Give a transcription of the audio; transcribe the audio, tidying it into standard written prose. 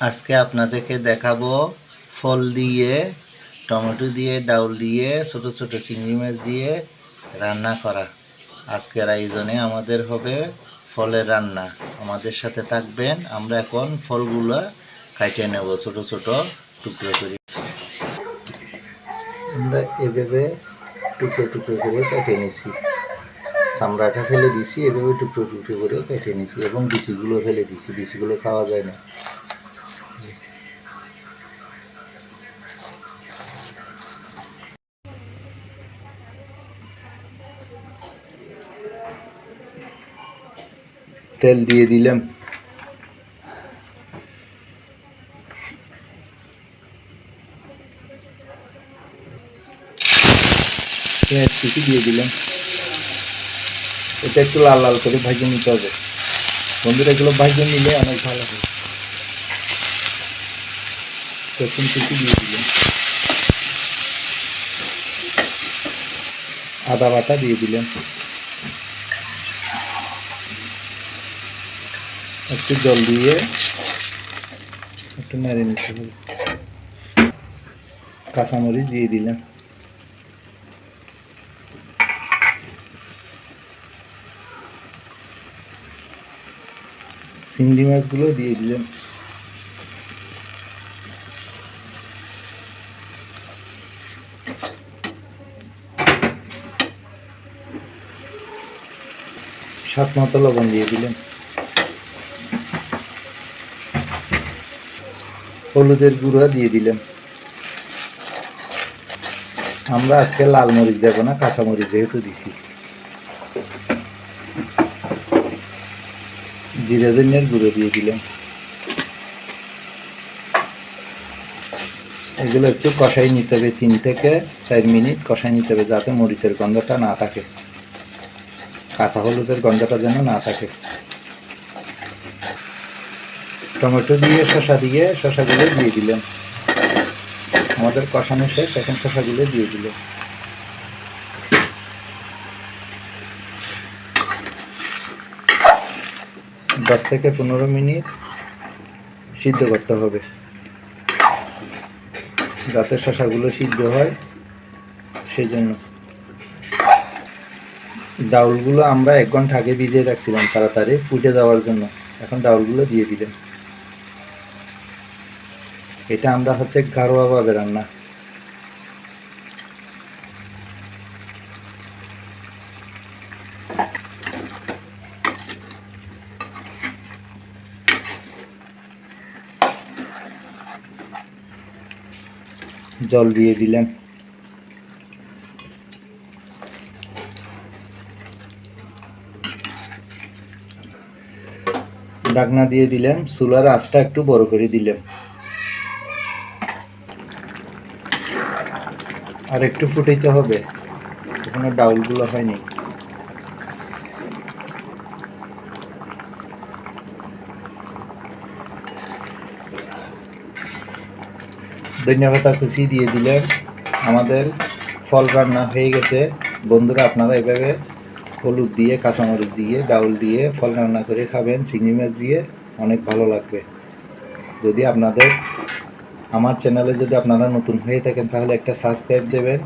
আজকে আপনাদেরকে দেখাবো ফল দিয়ে, টমেটো দিয়ে, ডাউল দিয়ে, ছোট ছোট চিংড়ি মাছ দিয়ে রান্না করা। আজকের আয়োজনে আমাদের হবে ফলের রান্না। আমাদের সাথে থাকবেন। আমরা এখন ফলগুলো কাটে নেব ছোট ছোট টুকরো করে। আমরা এভাবে টুকরো টুকরো করে কেটে নিছি। চামড়াটা ফেলে দিছি, এভাবে টুকরো টুকরো করে কেটে নিছি এবং বিচিগুলো ফেলে দিছি। বিচিগুলো খাওয়া যায় না। তেল দিয়ে দিলাম। পেঁয়াজ কুচি দিয়ে দিলাম। এটা একটু লাল লাল করে ভাজে নিতে হবে বন্ধুরা। এগুলো ভাজে নিলে অনেক ভালো হবে। রসুন কুচি দিয়ে দিলাম। আদা বাটা দিয়ে দিলাম। একটু জল দিয়ে একটু নেড়ে নিতে হবে। কাঁচামরিচ দিয়ে দিলাম। চিংড়ি মাছগুলো দিয়ে দিলাম। স্বাদ মতো লবণ দিয়ে দিলাম। হলুদের গুঁড়া দিয়ে দিলাম। আমরা আজকে লাল মরিচ দেবো না, কাঁচামরিচ যেহেতু দিছি। জিরা ধনিয়ার গুঁড়ো দিয়ে দিলাম। এগুলো একটু কষাই নিতে হবে, 3 থেকে 4 মিনিট কষাই নিতে হবে, যাতে মরিচের গন্ধটা না থাকে, কাঁচা হলুদের গন্ধটা যেন না থাকে। টমেটো দিয়ে শসাগুলো দিয়ে দিলাম। আমাদের কষানো শেষ, এখন শসাগুলো দিয়ে দিলাম। দশ থেকে 15 মিনিট সিদ্ধ করতে হবে, যাতে শসাগুলো সিদ্ধ হয়, সেই জন্য। ডাউলগুলো আমরা 1 ঘন্টা আগে ভিজিয়ে রাখছিলাম তাড়াতাড়ি ফুটে যাওয়ার জন্য। এখন ডাউলগুলো দিয়ে দিলাম। এটা আমরা হচ্ছে ঘরোয়াভাবে রান্না। জল দিয়ে দিলাম। ঢাকনা দিয়ে দিলাম। চুলার আঁচটা একটু বড় করে দিলাম। আর একটু ফুটাইতে হবে, এখনো ডাউলগুলো হয়নি। ধনিয়া পাতা কুচি দিয়ে দিলাম। আমাদের ফল রান্না হয়ে গেছে বন্ধুরা। আপনারা এভাবে হলুদ দিয়ে, কাঁচামরিচ দিয়ে, ডাউল দিয়ে ফল রান্না করে খাবেন চিংড়ি মাছ দিয়ে, অনেক ভালো লাগবে। যদি আপনাদের আমার চ্যানেলে যদি আপনারা নতুন হয়ে থাকেন তাহলে একটা সাবস্ক্রাইব দেবেন।